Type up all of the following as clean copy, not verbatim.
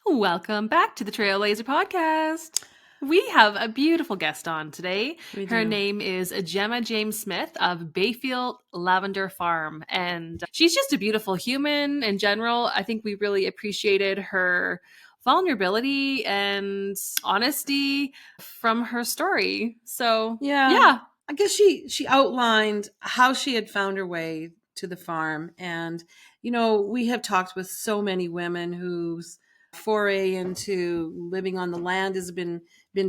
Welcome back to the Trailblazher Podcast. We have a beautiful guest on today. Her name is Gemma James-Smith of Bayfield Lavender Farm, and she's just a beautiful human in general. I think we really appreciated her vulnerability and honesty from her story. So, yeah. I guess she outlined how she had found her way to the farm. And, we have talked with so many women whose foray into living on the land has been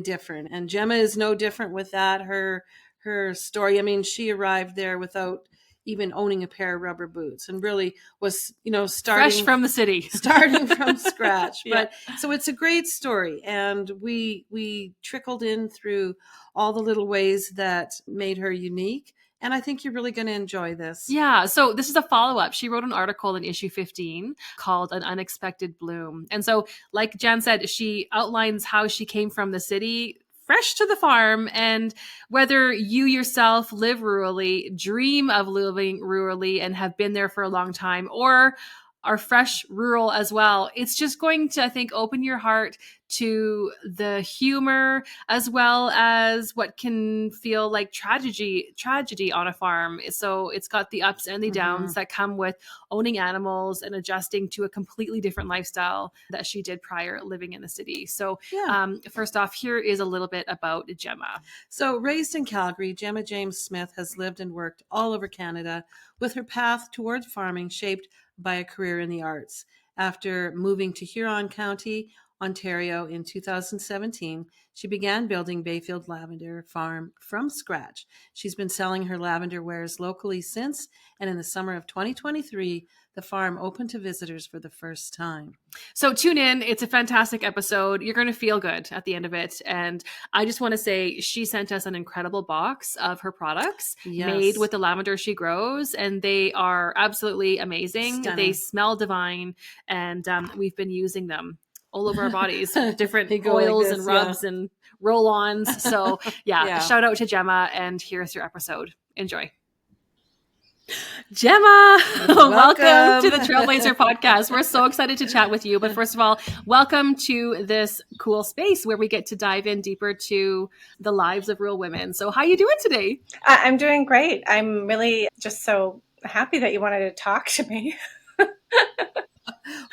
different. And Gemma is no different with that. Her story, I mean, she arrived there without even owning a pair of rubber boots and really was, starting Fresh from the city. starting from scratch. Yeah. But so it's a great story. And we trickled in through all the little ways that made her unique. And I think you're really going to enjoy this. Yeah. So this is a follow-up. She wrote an article in issue 15 called An Unexpected Bloom. And so, like Jan said, she outlines how she came from the city fresh to the farm, and whether you yourself live rurally, dream of living rurally and have been there for a long time, or are fresh rural as well, it's just going to, I think, open your heart to the humor as well as what can feel like tragedy on a farm. So it's got the ups and the downs that come with owning animals and adjusting to a completely different lifestyle that she did prior living in the city. So first off, here is a little bit about Gemma. So raised in Calgary, Gemma James-Smith has lived and worked all over Canada, with her path toward farming shaped by a career in the arts. After moving to Huron County, Ontario in 2017, she began building Bayfield Lavender Farm from scratch. She's been selling her lavender wares locally since, and in the summer of 2023, the farm opened to visitors for the first time. So tune in. It's a fantastic episode. You're going to feel good at the end of it. And I just want to say she sent us an incredible box of her products made with the lavender she grows. And they are absolutely amazing. Stunning. They smell divine. And we've been using them all over our bodies, different oils and rubs and roll-ons. So shout out to Gemma, and here's your episode. Enjoy. Gemma, welcome to the Trailblazher Podcast. We're so excited to chat with you. But first of all, welcome to this cool space where we get to dive in deeper to the lives of real women. So how are you doing today? I'm doing great. I'm really just so happy that you wanted to talk to me.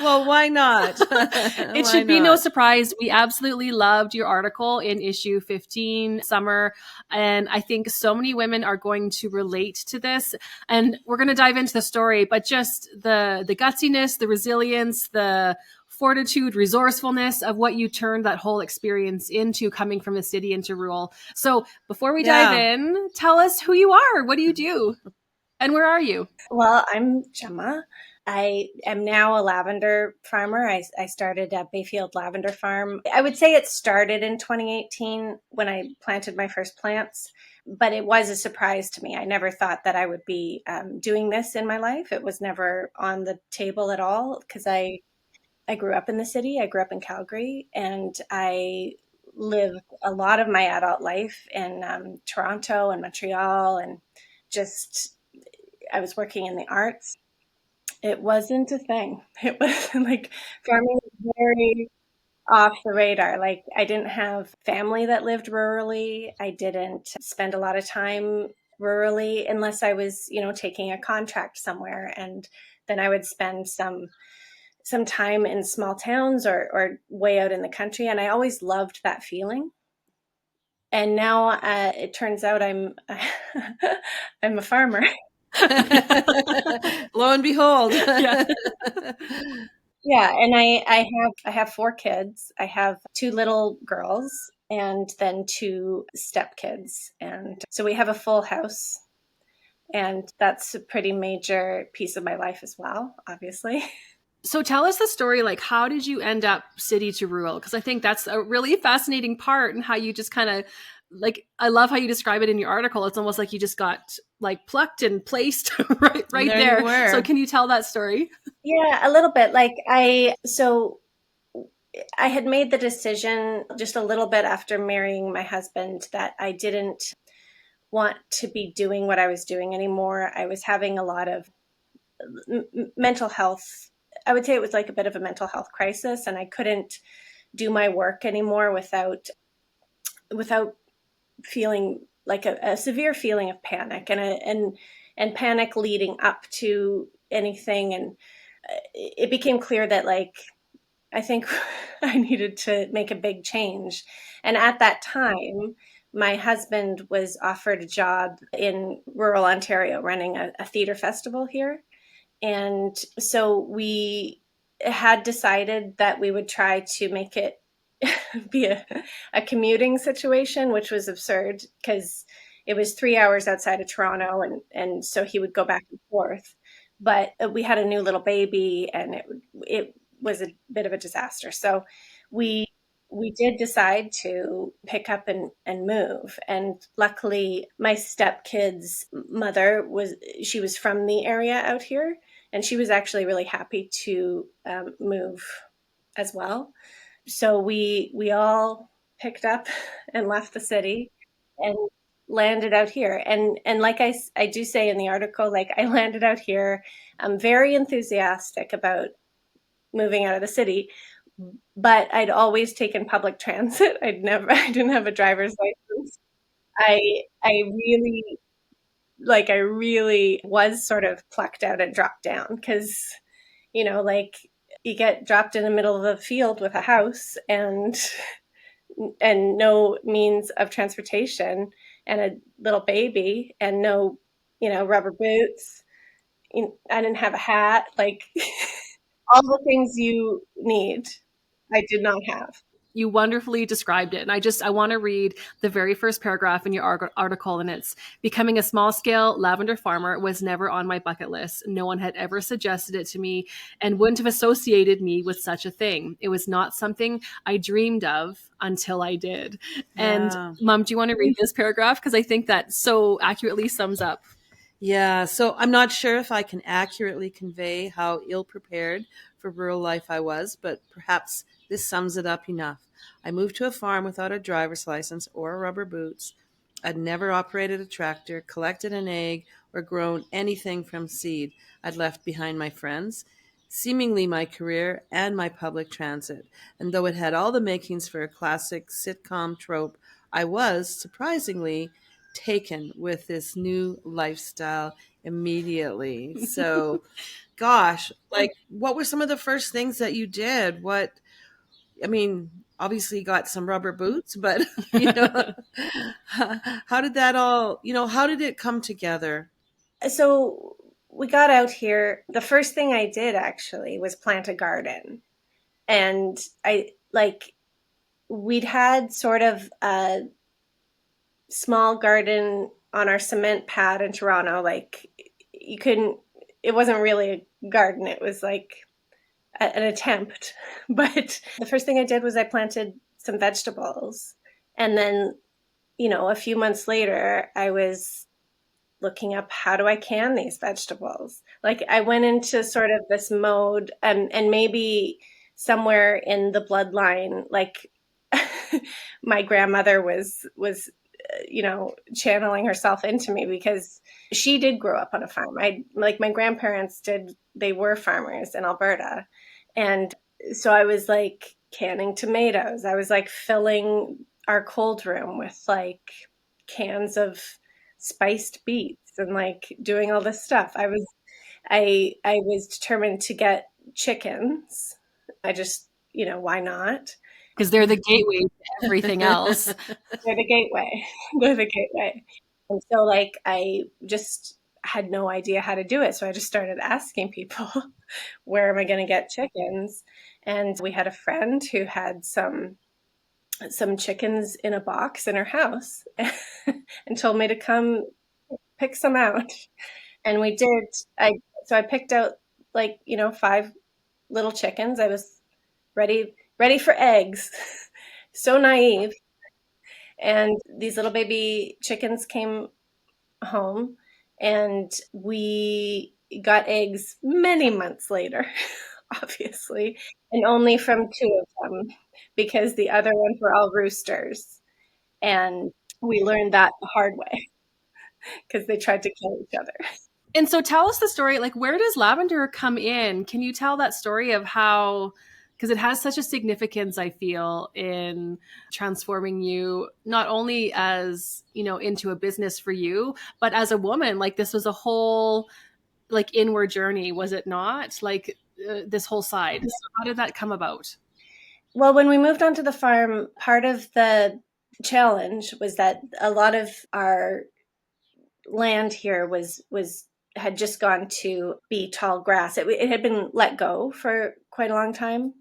Well, why not? It should be no surprise. We absolutely loved your article in issue 15, Summer. And I think so many women are going to relate to this. And we're going to dive into the story, but just the gutsiness, the resilience, the fortitude, resourcefulness of what you turned that whole experience into, coming from the city into rural. So before we dive in, tell us who you are. What do you do? And where are you? Well, I'm Gemma. I am now a lavender farmer. I started at Bayfield Lavender Farm. I would say it started in 2018 when I planted my first plants, but it was a surprise to me. I never thought that I would be doing this in my life. It was never on the table at all, because I grew up in the city. I grew up in Calgary, and I lived a lot of my adult life in Toronto and Montreal, and just I was working in the arts. It wasn't a thing. It was like farming was very off the radar. Like, I didn't have family that lived rurally. I didn't spend a lot of time rurally unless I was, taking a contract somewhere. And then I would spend some time in small towns or way out in the country. And I always loved that feeling. And now it turns out I'm a farmer. Lo and behold. Yeah, and I have 4 kids. I have 2 little girls and then 2 stepkids. And so we have a full house. And that's a pretty major piece of my life as well, obviously. So tell us the story, like, how did you end up city to rural? Because I think that's a really fascinating part, and how you just kind of, like, I love how you describe it in your article. It's almost like you just got like plucked and placed right there. So can you tell that story? Yeah, a little bit. Like I had made the decision just a little bit after marrying my husband that I didn't want to be doing what I was doing anymore. I was having a lot of mental health I would say it was like a bit of a mental health crisis, and I couldn't do my work anymore without feeling like a severe feeling of panic and panic leading up to anything. And it became clear that like I think I needed to make a big change. And at that time, my husband was offered a job in rural Ontario running a theater festival here. And so we had decided that we would try to make it be a commuting situation, which was absurd because it was 3 hours outside of Toronto. And so he would go back and forth. But we had a new little baby, and it was a bit of a disaster. So we we did decide to pick up and move. And luckily, my stepkid's mother she was from the area out here, and she was actually really happy to move as well. So we all picked up and left the city and landed out here. And like I do say in the article, like I landed out here. I'm very enthusiastic about moving out of the city, but I'd always taken public transit. I didn't have a driver's license. I really I really was sort of plucked out and dropped down because, like you get dropped in the middle of a field with a house and no means of transportation and a little baby and no, rubber boots. I didn't have a hat, like all the things you need, I did not have. You wonderfully described it. And I want to read the very first paragraph in your article. And it's: becoming a small scale lavender farmer was never on my bucket list. No one had ever suggested it to me and wouldn't have associated me with such a thing. It was not something I dreamed of until I did. And Mom, do you want to read this paragraph? Because I think that so accurately sums up. Yeah, so I'm not sure if I can accurately convey how ill prepared for rural life I was, but perhaps this sums it up enough. I moved to a farm without a driver's license or rubber boots. I'd never operated a tractor, collected an egg, or grown anything from seed. I'd left behind my friends, seemingly my career, and my public transit. And though it had all the makings for a classic sitcom trope, I was, surprisingly, taken with this new lifestyle immediately. So, gosh, like, what were some of the first things that you did? Obviously you got some rubber boots, but, how did that all, how did it come together? So we got out here. The first thing I did actually was plant a garden. And we'd had sort of a small garden on our cement pad in Toronto. Like it wasn't really a garden. It was like an attempt. But the first thing I did was I planted some vegetables. And then, a few months later, I was looking up, how do I can these vegetables? Like I went into sort of this mode, and maybe somewhere in the bloodline, like my grandmother was channeling herself into me, because she did grow up on a farm. My grandparents did. They were farmers in Alberta. And so I was like canning tomatoes. I was like filling our cold room with like cans of spiced beets and like doing all this stuff. I was determined to get chickens. I just, why not? Because they're the gateway to everything else. They're the gateway. They're the gateway. And so like I just had no idea how to do it. So I just started asking people, where am I going to get chickens? And we had a friend who had some chickens in a box in her house and told me to come pick some out. And we did. So I picked out 5 little chickens. I was ready for eggs. So naive. And these little baby chickens came home, and we got eggs many months later, obviously, and only from 2 of them, because the other ones were all roosters. And we learned that the hard way, because they tried to kill each other. And so tell us the story, like, where does lavender come in? Can you tell that story of how, because it has such a significance, I feel, in transforming you, not only as, into a business for you, but as a woman, like this was a whole like inward journey, was it not? Like this whole side. So how did that come about? Well, when we moved onto the farm, part of the challenge was that a lot of our land here had just gone to be tall grass. It had been let go for quite a long time.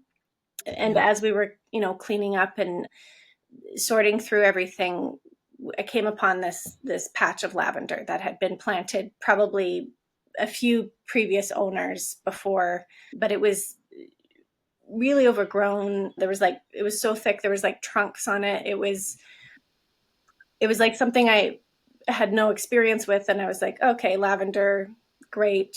And as we were, cleaning up and sorting through everything, I came upon this patch of lavender that had been planted probably a few previous owners before, but it was really overgrown. It was so thick, there was like trunks on it. It was like something I had no experience with, and I was like, okay, lavender, great.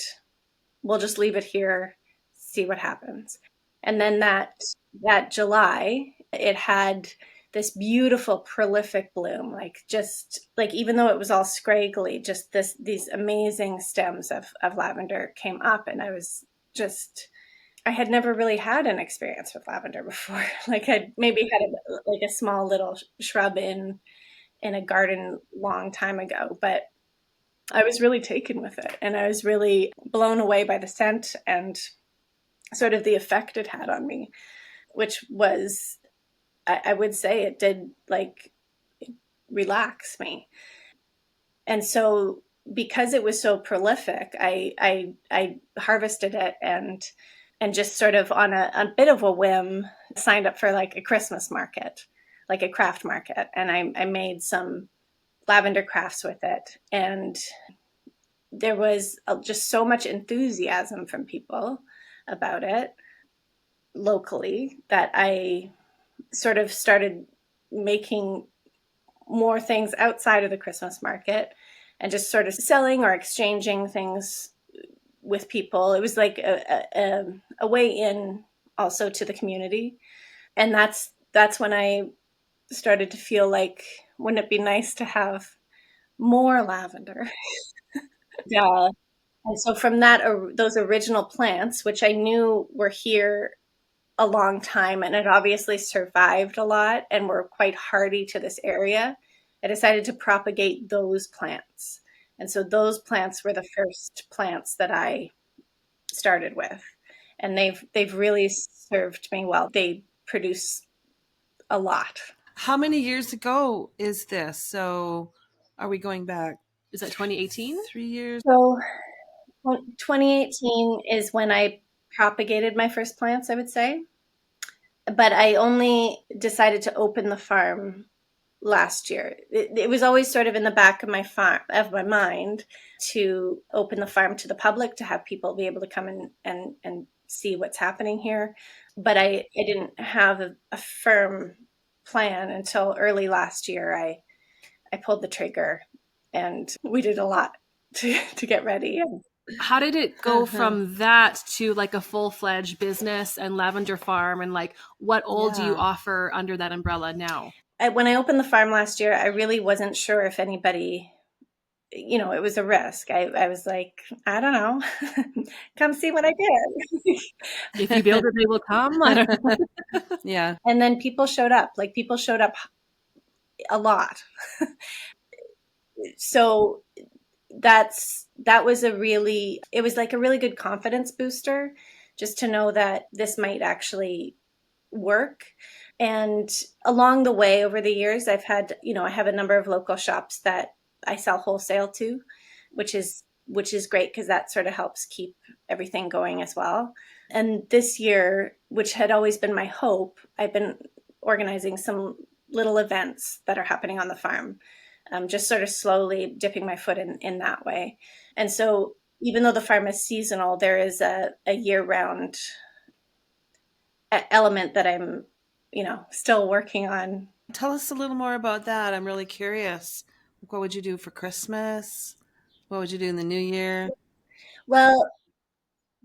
We'll just leave it here, see what happens. And then that July, it had this beautiful prolific bloom, like just like, even though it was all scraggly, just these amazing stems of lavender came up, and I had never really had an experience with lavender before. Like I'd maybe had like a small little shrub in a garden long time ago, but I was really taken with it, and I was really blown away by the scent and sort of the effect it had on me, which was, I would say it did like relax me. And so because it was so prolific, I harvested it and just sort of on a bit of a whim signed up for like a Christmas market, like a craft market. And I made some lavender crafts with it. And there was just so much enthusiasm from people about it locally that I sort of started making more things outside of the Christmas market and just sort of selling or exchanging things with people. It was like a way in also to the community. And that's when I started to feel like, wouldn't it be nice to have more lavender? Yeah. And so from those original plants, which I knew were here a long time and had obviously survived a lot and were quite hardy to this area, I decided to propagate those plants. And so those plants were the first plants that I started with. And they've really served me well. They produce a lot. How many years ago is this? So are we going back? Is that 2018? 3 years? So 2018 is when I propagated my first plants, I would say. But I only decided to open the farm last year. It was always sort of in the back of my mind to open the farm to the public, to have people be able to come in and see what's happening here. But I didn't have a firm plan until early last year. I pulled the trigger, and we did a lot to get ready. How did it go from that to like a full-fledged business and lavender farm, and like what all do you offer under that umbrella now? When I opened the farm last year, I really wasn't sure if anybody, it was a risk. I was like, I don't know, come see what I did. If you build it, they will come. I don't know. Yeah. And then people showed up, a lot. So that was it was like a really good confidence booster, just to know that this might actually work. And along the way, over the years, I have a number of local shops that I sell wholesale to, which is great, because that sort of helps keep everything going as well. And this year, which had always been my hope, I've been organizing some little events that are happening on the farm, just sort of slowly dipping my foot in that way. And so even though the farm is seasonal, there is a year-round element that I'm still working on. Tell us a little more about that. I'm really curious. What would you do for Christmas? What would you do in the new year? Well,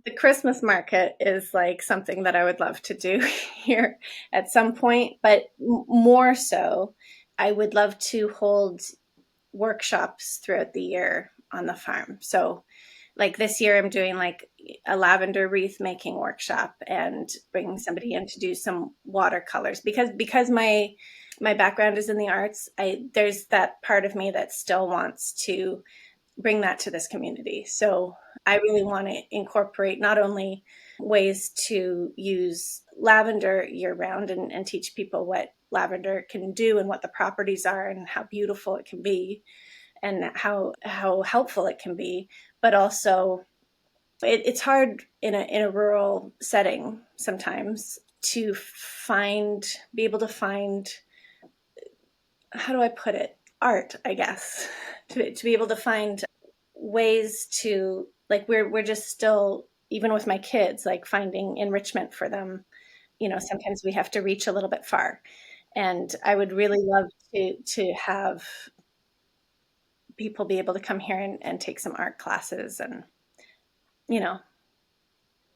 the Christmas market is like something that I would love to do here at some point, but more so, I would love to hold workshops throughout the year on the farm. So like this year I'm doing like a lavender wreath making workshop and bringing somebody in to do some watercolors because my background is in the arts. There's that part of me that still wants to bring that to this community. So I really want to incorporate not only ways to use lavender year round and teach people what lavender can do and what the properties are and how beautiful it can be and how helpful it can be, but also it's hard in a rural setting sometimes to be able to find, how do I put it, art, I guess, to be able to find ways to, like, we're just still, even with my kids, like finding enrichment for them, sometimes we have to reach a little bit far. And I would really love to have people be able to come here and take some art classes and,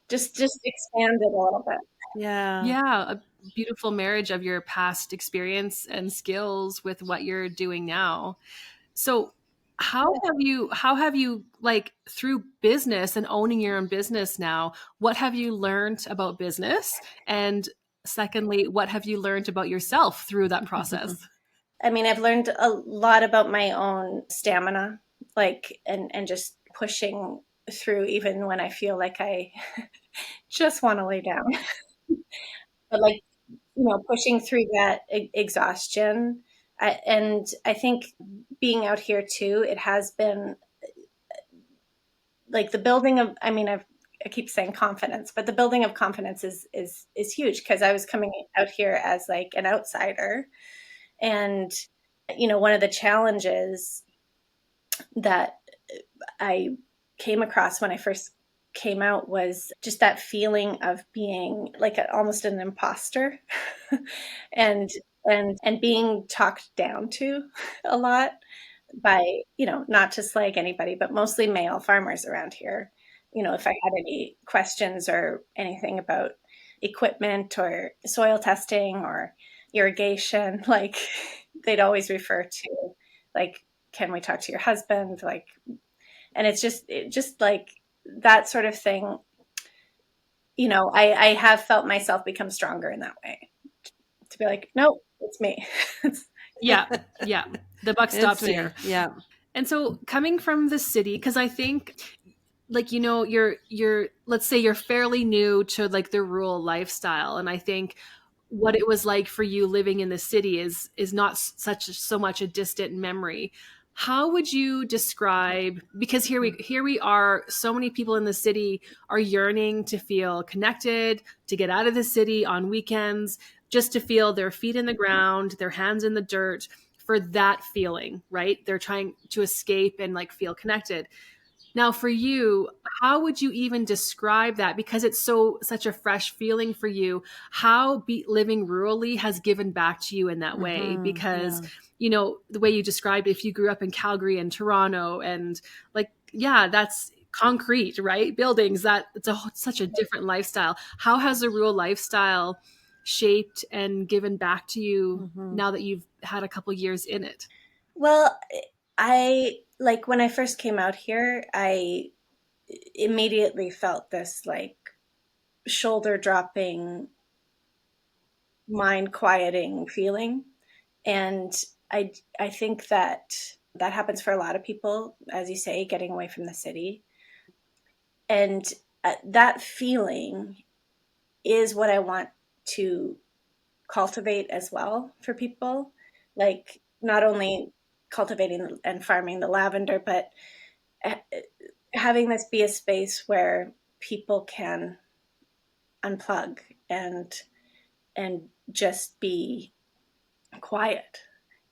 just expand it a little bit. Yeah. Yeah, a beautiful marriage of your past experience and skills with what you're doing now. So how have you like through business and owning your own business now, what have you learned about business? And secondly, what have you learned about yourself through that process? I mean, I've learned a lot about my own stamina, like, and just pushing through even when I feel like I just want to lay down. But like, pushing through that exhaustion. And I think being out here too, it has been like the building of, I mean, I keep saying confidence, but the building of confidence is huge because I was coming out here as like an outsider. And, one of the challenges that I came across when I first came out was just that feeling of being like almost an imposter and being talked down to a lot by, not to slag anybody, but mostly male farmers around here. If I had any questions or anything about equipment or soil testing or irrigation, like they'd always refer to like, can we talk to your husband? Like, and it's just like that sort of thing. I have felt myself become stronger in that way to be like, no, it's me. Yeah. Yeah. The buck stops here. Yeah. And so coming from the city, because I think like, you're let's say you're fairly new to like the rural lifestyle. And I think what it was like for you living in the city is not so much a distant memory. How would you describe, because here we are, so many people in the city are yearning to feel connected, to get out of the city on weekends, just to feel their feet in the ground, their hands in the dirt, for that feeling, right? They're trying to escape and like feel connected. Now, for you, how would you even describe that? Because it's such a fresh feeling for you. How living rurally has given back to you in that way? Because the way you described, if you grew up in Calgary and Toronto, and like, yeah, that's concrete, right? Buildings. That it's such a different lifestyle. How has the rural lifestyle shaped and given back to you now that you've had a couple years in it? Well, I like when I first came out here, I immediately felt this like shoulder dropping, mind quieting feeling. And I think that happens for a lot of people, as you say, getting away from the city. And that feeling is what I want to cultivate as well for people. Like not only cultivating and farming the lavender, but having this be a space where people can unplug and just be quiet.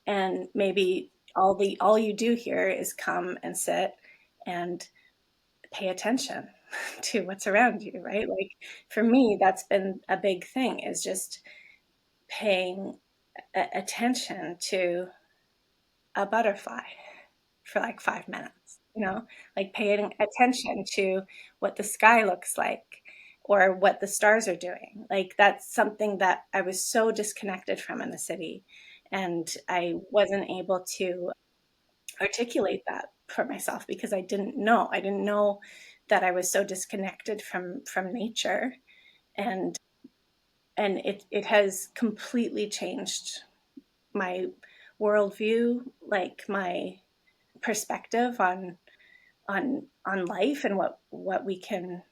And maybe all you do here is come and sit and pay attention to what's around you, right? Like for me, that's been a big thing, is just paying attention to a butterfly for like 5 minutes, like paying attention to what the sky looks like or what the stars are doing. Like that's something that I was so disconnected from in the city. And I wasn't able to articulate that for myself because I didn't know. that I was so disconnected from nature, and it has completely changed my worldview, like my perspective on life and what we can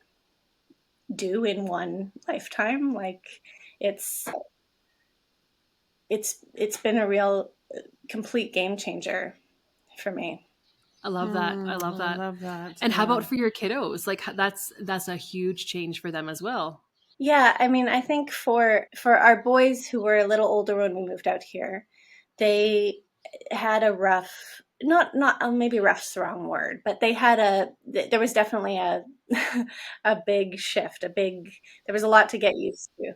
do in one lifetime. Like it's it's been a real complete game changer for me. I love that. I love I that. love that. And how Yeah. about for your kiddos? Like that's a huge change for them as well. Yeah, I mean, I think for our boys who were a little older when we moved out here, they had a rough, not maybe rough's the wrong word, but they had there was definitely a a big shift, there was a lot to get used to.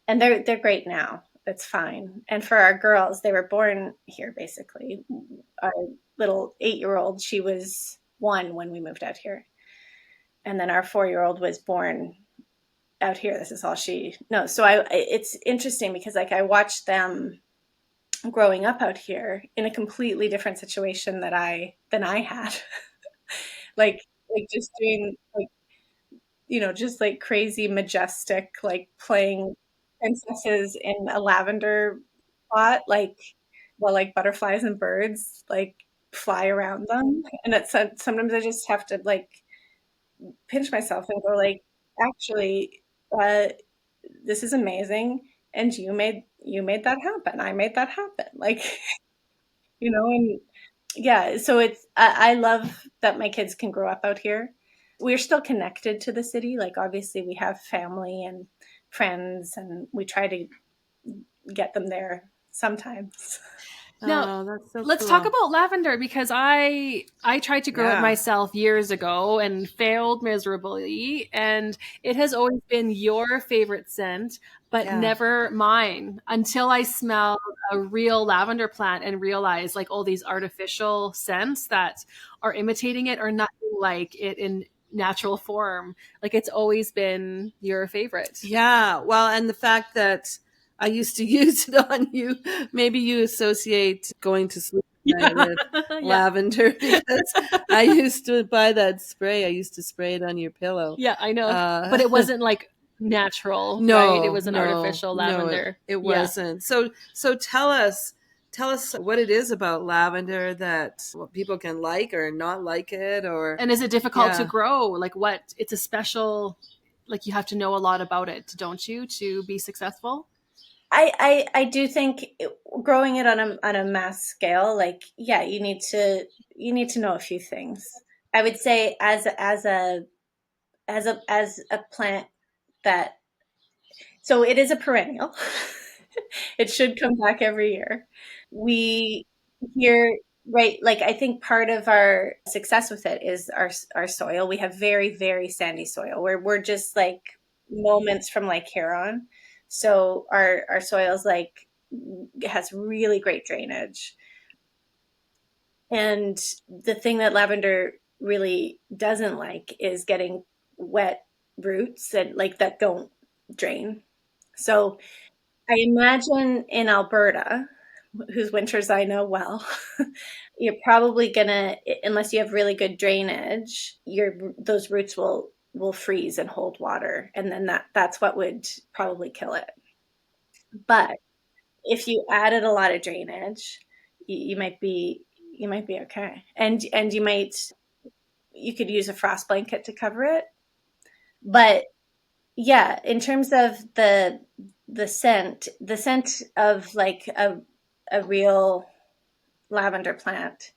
And they're great now. It's fine. And for our girls, they were born here basically. Our little 8-year-old, she was 1 when we moved out here. And then our 4-year-old was born out here. This is all she knows. So it's interesting because like I watched them growing up out here in a completely different situation than I had. like just doing like, just like crazy majestic, like playing princesses in a lavender plot, like while like butterflies and birds like fly around them. And it's sometimes I just have to like pinch myself and go like, actually, this is amazing, and you made that happen. I made that happen. Like, and yeah, so I love that my kids can grow up out here. We're still connected to the city. Like obviously we have family and friends, and we try to get them there sometimes. Now, Oh, that's so let's cool. talk about lavender, because I tried to grow it Yeah. myself years ago and failed miserably, and it has always been your favorite scent, but Yeah. never mine, until I smelled a real lavender plant and realized like all these artificial scents that are imitating it are nothing like it in natural form. Like it's always been your favorite. Yeah. Well, and the fact that I used to use it on you, maybe you associate going to sleep at night with Yeah. lavender, because I used to buy that spray. I used to spray it on your pillow. Yeah, I know. But it wasn't like natural, right? It was an artificial lavender. It Yeah. wasn't. So tell us what it is about lavender that people can like or not like it, or And is it difficult to Yeah. grow? Like what? It's a special, like you have to know a lot about it, don't you, to be successful? I do think growing it on a mass scale, like yeah, you need to know a few things. I would say as a plant that, so it is a perennial. It should come back every year. We here, right, like I think part of our success with it is our soil. We have very, very sandy soil where we're just like moments from Lake Huron. So our soil's like has really great drainage. And the thing that lavender really doesn't like is getting wet roots and like that don't drain. So I imagine in Alberta, whose winters I know well, you're probably gonna, unless you have really good drainage, those roots will freeze and hold water, and then that's what would probably kill it. But if you added a lot of drainage, you might be okay, and you could use a frost blanket to cover it. But yeah, in terms of the scent of like a real lavender plant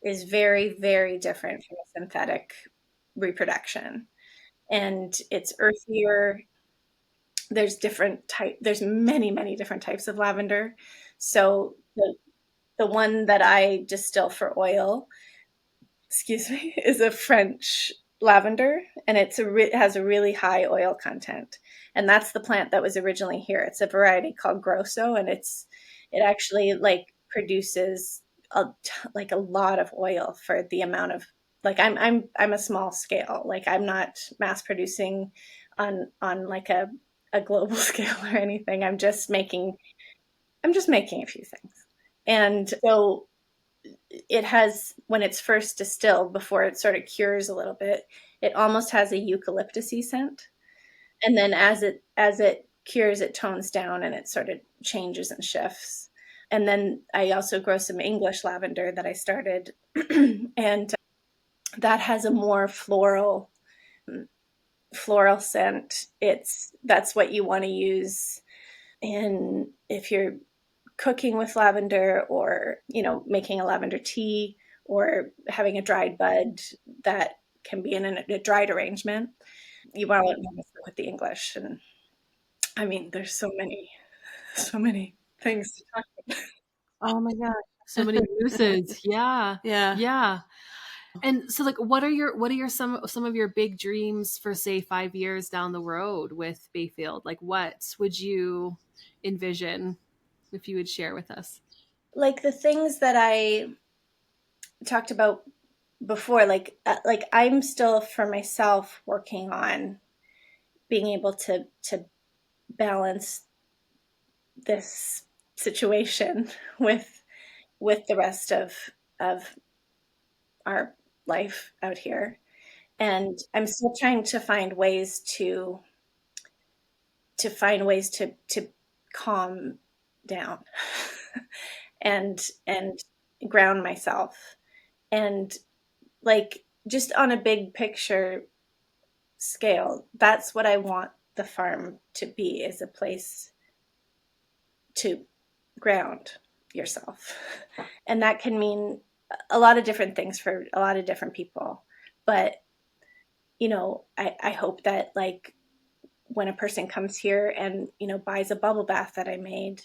is very, very different from a synthetic reproduction. And it's earthier. There's many, many different types of lavender. So the one that I distill for oil, excuse me, is a French lavender, and it has a really high oil content. And that's the plant that was originally here. It's a variety called Grosso, and it actually like produces like a lot of oil for the amount of, like I'm a small scale. Like I'm not mass producing on like a global scale or anything. I'm just making a few things. And so it has, when it's first distilled, before it sort of cures a little bit, it almost has a eucalyptusy scent. And then as it cures, it tones down and it sort of changes and shifts. And then I also grow some English lavender that I started, and that has a more floral scent. That's what you want to use in if you're cooking with lavender, or making a lavender tea, or having a dried bud that can be in a dried arrangement. You want to stick with the English. And I mean, there's so many things to talk about. Oh my God. So many uses. Yeah. Yeah. Yeah. And so like what are some of your big dreams for, say, 5 years down the road with Bayfield? Like what would you envision, if you would share with us? Like the things that I talked about before, like I'm still for myself working on being able to balance this situation with the rest of our life out here. And I'm still trying to find ways to calm down and ground myself. And like just on a big picture scale, that's what I want the farm to be, is a place to ground yourself. And that can mean a lot of different things for a lot of different people. But, I hope that like when a person comes here and, buys a bubble bath that I made,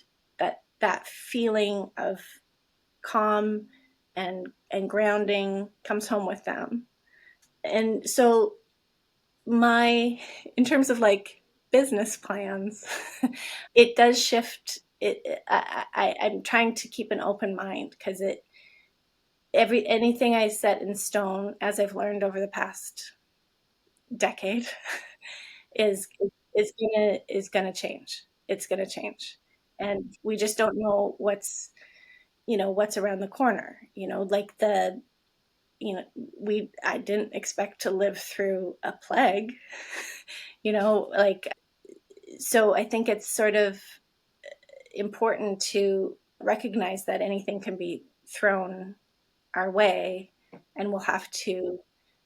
that feeling of calm and grounding comes home with them. And so in terms of like business plans, it does shift. I'm trying to keep an open mind, because anything I set in stone, as I've learned over the past decade, is gonna change. It's gonna change, and we just don't know what's around the corner. Like I didn't expect to live through a plague. Like, so I think it's sort of important to recognize that anything can be thrown our way, and we'll have to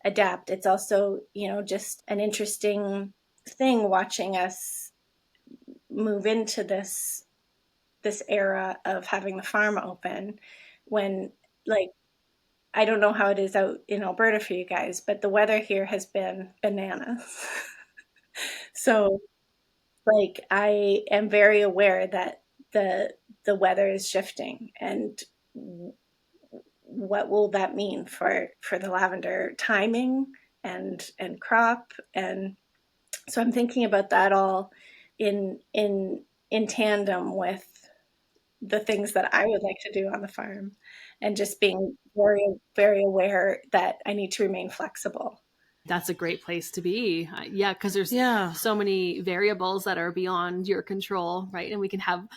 adapt. It's also, just an interesting thing watching us move into this era of having the farm open, when, like, I don't know how it is out in Alberta for you guys, but the weather here has been bananas. So like I am very aware that the weather is shifting, and what will that mean for the lavender timing and crop. And so I'm thinking about that all in tandem with the things that I would like to do on the farm, and just being very, very aware that I need to remain flexible. That's a great place to be. Yeah, because there's so many variables that are beyond your control, right? And we can have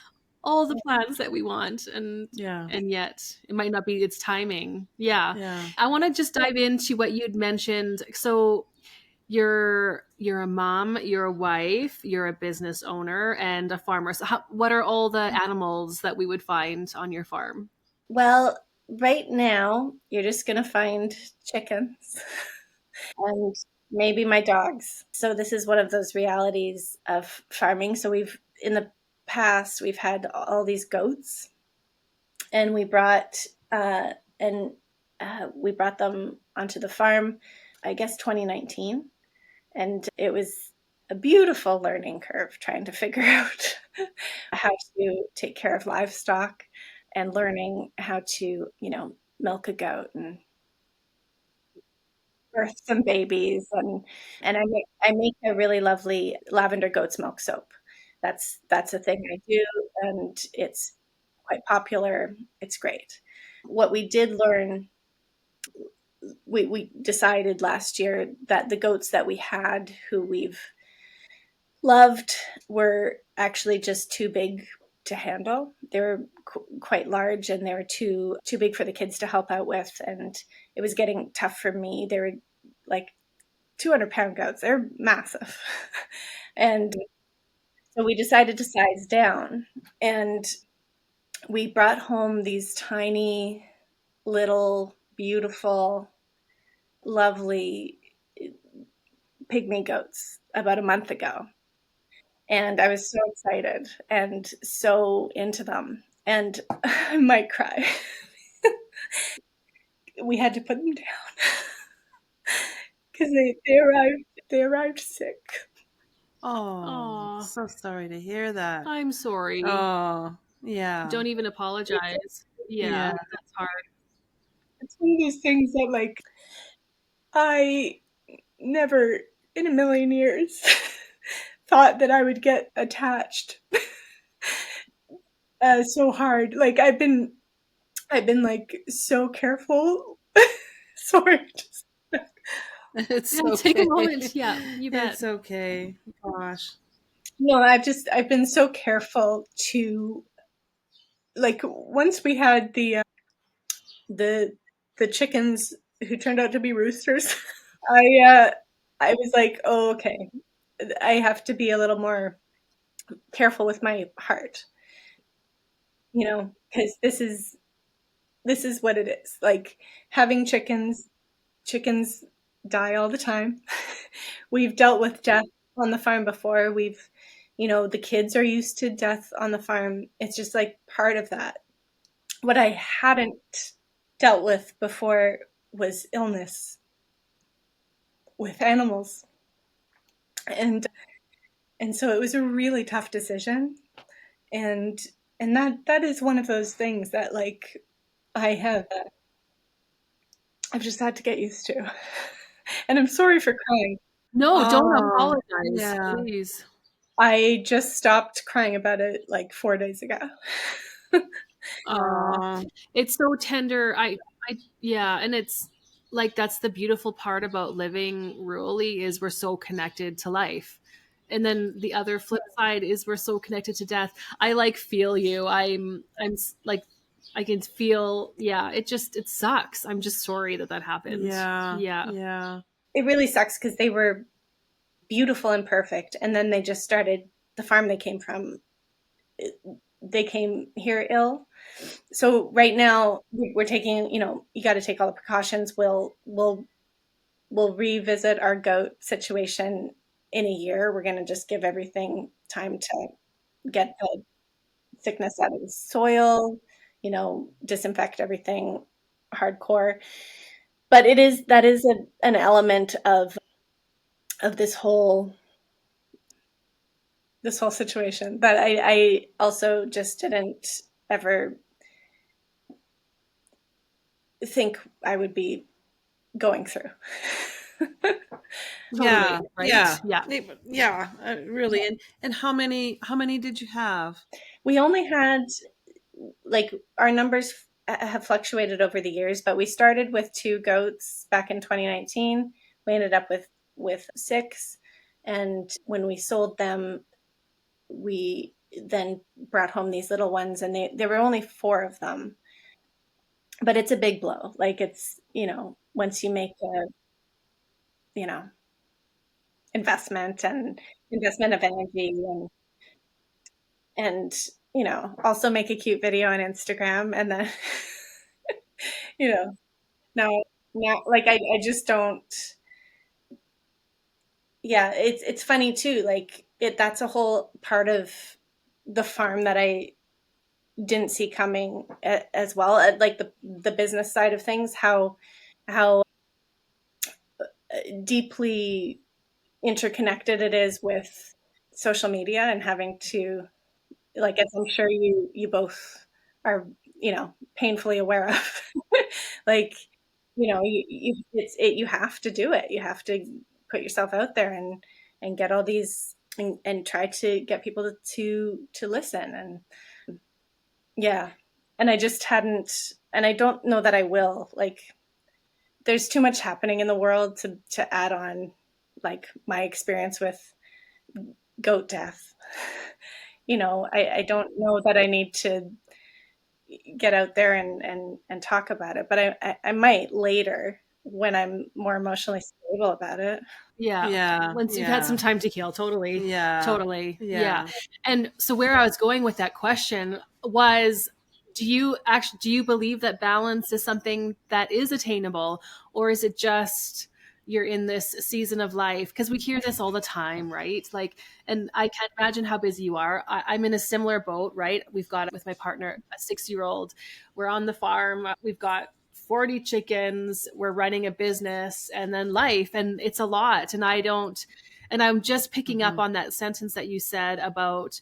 all the plans that we want, and yet it might not be its timing. Yeah. I want to just dive into what you'd mentioned. So you're a mom, you're a wife, you're a business owner, and a farmer. So what are all the animals that we would find on your farm? Well, right now you're just going to find chickens and maybe my dogs. So this is one of those realities of farming. So in the past, we've had all these goats, and we brought them onto the farm, I guess 2019. And it was a beautiful learning curve, trying to figure out how to take care of livestock, and learning how to, milk a goat and birth some babies. And I make a really lovely lavender goat's milk soap. That's a thing I do, and it's quite popular. It's great. What we did learn, we decided last year that the goats that we had, who we've loved, were actually just too big to handle. They were quite large, and they were too big for the kids to help out with, and it was getting tough for me. They were like 200-pound goats. They're massive. And so we decided to size down, and we brought home these tiny, little, beautiful, lovely pygmy goats about a month ago. And I was so excited and so into them. And I might cry. We had to put them down because they arrived sick. Oh, Aw. so sorry to hear that. I'm sorry. Oh, yeah. Don't even apologize. Yeah, Yeah. that's hard. It's one of those things that, like, I never in a million years thought that I would get attached so hard. Like, I've been like so careful. Sorry. It's Yeah, okay. take a moment. Yeah, you bet. It's okay. Gosh. No, I've been so careful to, like, once we had the chickens who turned out to be roosters, I was like, oh, okay, I have to be a little more careful with my heart, because this is what it is. Like, having chickens die all the time. We've dealt with death on the farm before. The kids are used to death on the farm. It's just like part of that. What I hadn't dealt with before was illness with animals. And so it was a really tough decision. And that is one of those things that, like, I've just had to get used to. And I'm sorry for crying. No, don't Oh, apologize, yeah. please. I just stopped crying about it like 4 days ago. Oh, It's so tender. Yeah, and it's like that's the beautiful part about living rurally is we're so connected to life. And then the other flip side is we're so connected to death. I like feel you. Like I can feel, yeah, it sucks. I'm just sorry that happened. yeah. Yeah. Yeah. It really sucks because they were beautiful and perfect, and then they just started the farm they came from. They came here ill. So right now we're taking, you got to take all the precautions. We'll revisit our goat situation in a year. We're going to just give everything time to get the sickness out of the soil, disinfect everything hardcore. But that is an element of this whole situation that I also just didn't ever think I would be going through. Yeah. Totally, right? Yeah. Yeah. Yeah. Really. And how many did you have? We only had, like, our numbers have fluctuated over the years, but we started with 2 goats back in 2019. We ended up with 6, and when we sold them, we then brought home these little ones, and there were only 4 of them. But it's a big blow. Like, it's, once you make a, you know, investment of energy, and also make a cute video on Instagram, and then you know now like, I just don't. Yeah, it's funny too, like, that's a whole part of the farm that I didn't see coming, as well, like the business side of things, how deeply interconnected it is with social media, and having to, like, as I'm sure you both are, painfully aware of, like, you have to do it. You have to put yourself out there, and get all these, and try to get people to listen, and yeah. And I just hadn't, and I don't know that I will. Like, there's too much happening in the world to add on, like, my experience with goat death. I don't know that I need to get out there and talk about it, but I might later when I'm more emotionally stable about it. Yeah. Once you've had some time to heal. Totally. Totally. Yeah. And so where I was going with that question was, do you believe that balance is something that is attainable, or is it just you're in this season of life? Because we hear this all the time, right? Like, and I can't imagine how busy you are. I'm in a similar boat, right? We've got, with my partner, a 6-year-old. We're on the farm. We've got 40 chickens, we're running a business, and then life, and it's a lot. And I'm just picking up on that sentence that you said about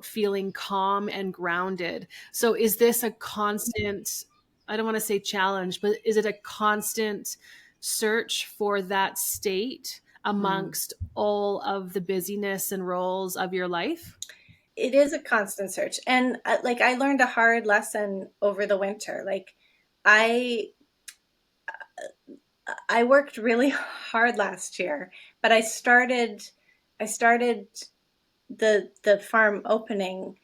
feeling calm and grounded. So is this a constant, I don't want to say challenge, but is it a constant search for that state amongst all of the busyness and roles of your life? It is a constant search. And like, I learned a hard lesson over the winter. Like, I worked really hard last year, but I started the farm opening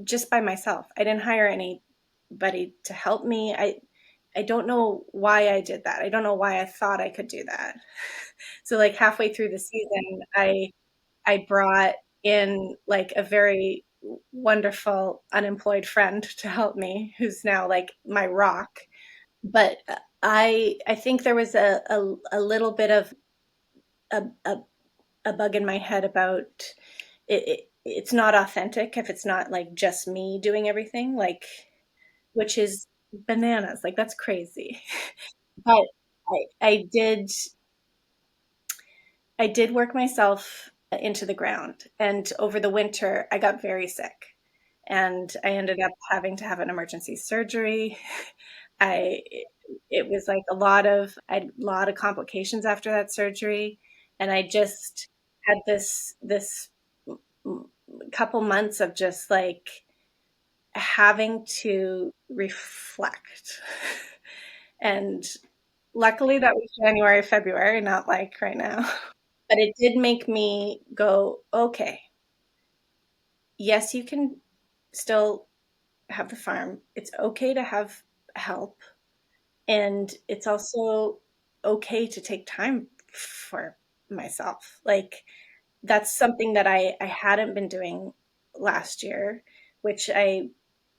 just by myself. I didn't hire anybody to help me. I don't know why I did that. I don't know why I thought I could do that. So like halfway through the season, I brought in like a very wonderful unemployed friend to help me, who's now like my rock. But I think there was a little bit of a bug in my head about it's not authentic if it's not like just me doing everything, like, which is bananas. Like, that's crazy. But I did work myself into the ground, and over the winter I got very sick, and I ended up having to have an emergency surgery. It was like I had a lot of complications after that surgery, and I just had this couple months of just like having to reflect. And luckily that was January, February, not like right now. But it did make me go, okay, yes, you can still have the farm. It's okay to have help. And it's also okay to take time for myself. Like, that's something that I hadn't been doing last year, which I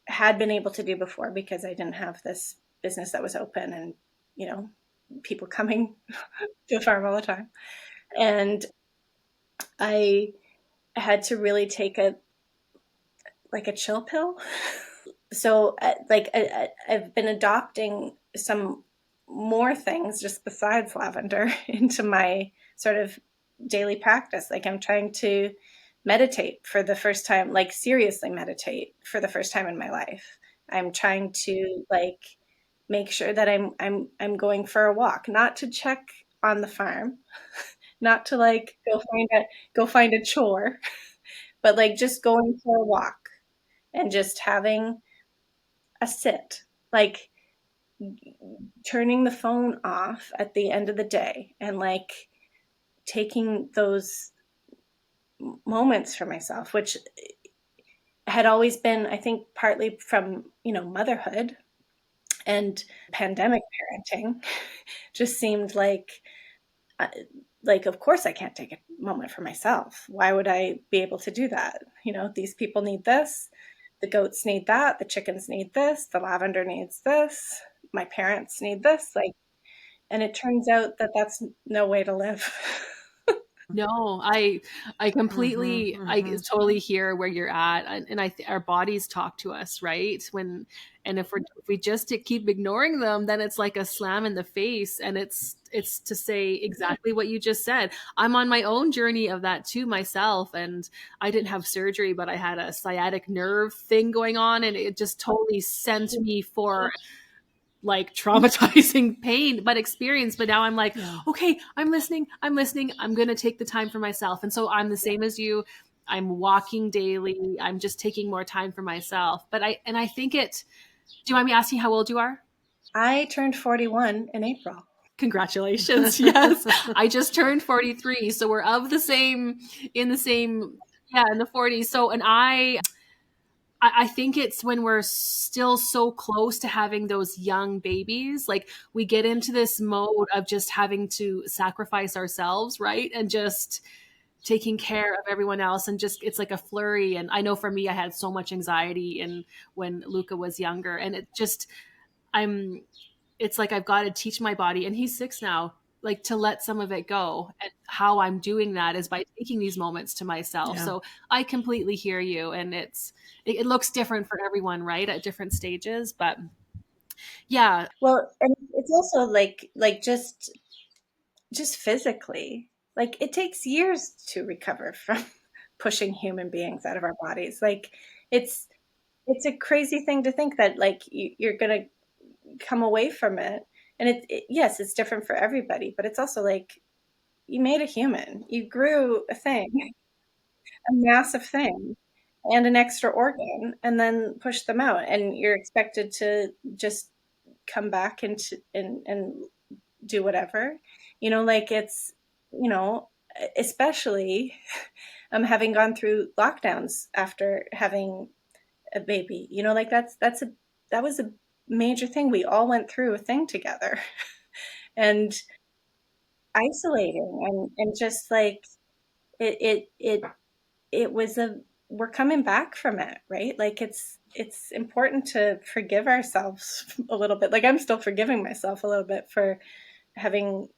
had been able to do before because I didn't have this business that was open and, you know, people coming to the farm all the time. And I had to really take a chill pill. So I've been adopting some more things just besides lavender into my sort of daily practice. Like, I'm trying to meditate for the first time, like seriously meditate for the first time in my life. I'm trying to like make sure that I'm going for a walk, not to check on the farm, not to like go find a chore, but like just going for a walk and just having a sit, like turning the phone off at the end of the day and like taking those moments for myself, which had always been, I think, partly from, motherhood and pandemic parenting, just seemed like, of course I can't take a moment for myself. Why would I be able to do that? These people need this. The goats need that. The chickens need this. The lavender needs this. My parents need this. Like, and it turns out that that's no way to live. No, I completely, I totally hear where you're at, and our bodies talk to us, right? And if we just keep ignoring them, then it's like a slam in the face, and it's to say exactly what you just said. I'm on my own journey of that too myself, and I didn't have surgery, but I had a sciatic nerve thing going on, and it just totally sent me for like traumatizing pain, but experience. But now I'm like, okay, I'm listening. I'm going to take the time for myself. And so I'm the same as you. I'm walking daily. I'm just taking more time for myself. But I think do you mind me asking how old you are? I turned 41 in April. Congratulations. Yes. I just turned 43. So we're in the 40s. So, and I I think it's when we're still so close to having those young babies, like we get into this mode of just having to sacrifice ourselves, right? And just taking care of everyone else, and just it's like a flurry. And I know for me, I had so much anxiety and when Luca was younger, and it just I'm it's like I've got to teach my body, and he's 6 now, like to let some of it go. And how I'm doing that is by taking these moments to myself. Yeah. So I completely hear you. And it looks different for everyone, right? At different stages. But yeah. Well, and it's also like just physically, like it takes years to recover from pushing human beings out of our bodies. Like it's it's a crazy thing to think that like you're gonna come away from it. And yes, it's different for everybody, but it's also like you made a human, you grew a thing, a massive thing, and an extra organ, and then push them out, and you're expected to just come back and do whatever, like it's, especially having gone through lockdowns after having a baby, like that was a major thing. We all went through a thing together and isolating and just like it was we're coming back from it, right? Like it's important to forgive ourselves a little bit. Like I'm still forgiving myself a little bit for having,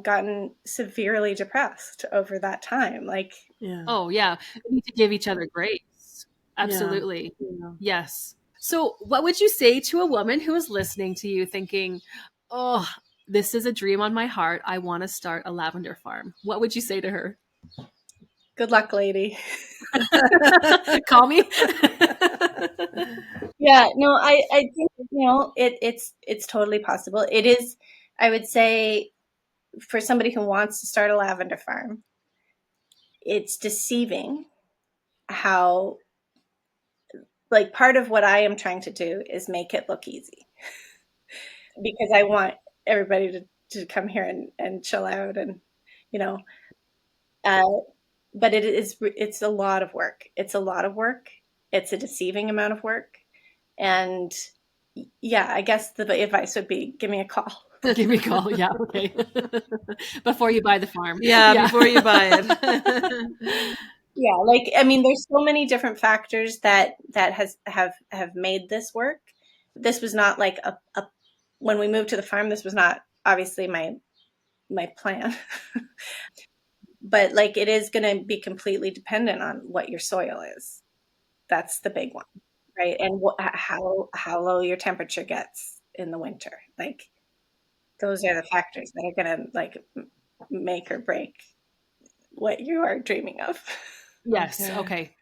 gotten severely depressed over that time. Like, Yeah. Oh yeah. We need to give each other grace. Absolutely. Yeah. Yes. So what would you say to a woman who is listening to you thinking, oh, this is a dream on my heart, I want to start a lavender farm? What would you say to her? good luck, lady. Call me. Yeah, no, I think, it's totally possible. It is, I would say, for somebody who wants to start a lavender farm, it's deceiving how, like, part of what I am trying to do is make it look easy because I want everybody to come here and chill out and, you know, uh, but it's a lot of work. It's a lot of work. It's a deceiving amount of work. And yeah, I guess the advice would be give me a call. Give me a call. Yeah. Okay. Before you buy the farm. Yeah, before you buy it. Yeah, like I mean, there's so many different factors that have made this work. This was not like a when we moved to the farm. This was not obviously my plan, but like it is going to be completely dependent on what your soil is. That's the big one, right? And how low your temperature gets in the winter. Like those are the factors that are going to like make or break what you are dreaming of. Yes. Okay.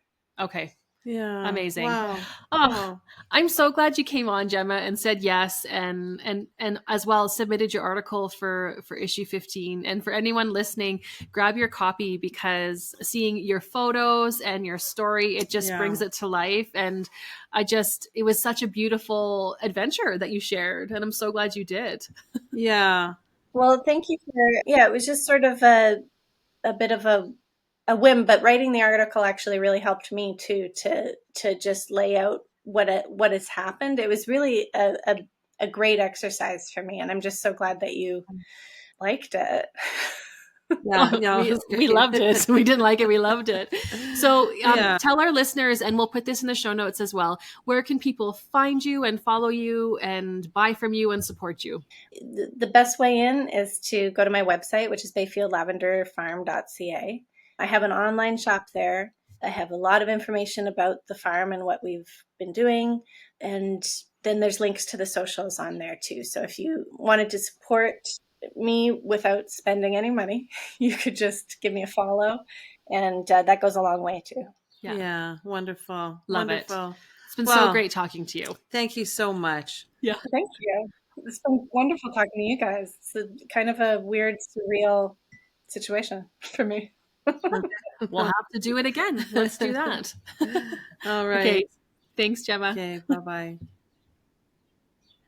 Yeah. Amazing. Wow. Oh, Wow. I'm so glad you came on, Gemma, and said yes, and as well submitted your article for issue 15. And for anyone listening, grab your copy because seeing your photos and your story, it just brings it to life. And it was such a beautiful adventure that you shared, and I'm so glad you did. Yeah. Well, thank you it was just sort of a bit of a whim, but writing the article actually really helped me too to just lay out what has happened. It was really a great exercise for me, and I'm just so glad that you liked it. Yeah. No, we loved it. We didn't like it. We loved it. So tell our listeners, and we'll put this in the show notes as well, where can people find you and follow you and buy from you and support you? The best way in is to go to my website, which is bayfieldlavenderfarm.ca. I have an online shop there. I have a lot of information about the farm and what we've been doing. And then there's links to the socials on there too. So if you wanted to support me without spending any money, you could just give me a follow. And that goes a long way too. Yeah. Wonderful. Love Wonderful. it. It's been so great talking to you. Thank you so much. Yeah. Thank you. It's been wonderful talking to you guys. It's kind of a weird, surreal situation for me. We'll have to do it again. Let's do that. All right. Okay. Thanks, Gemma. Okay. Bye-bye.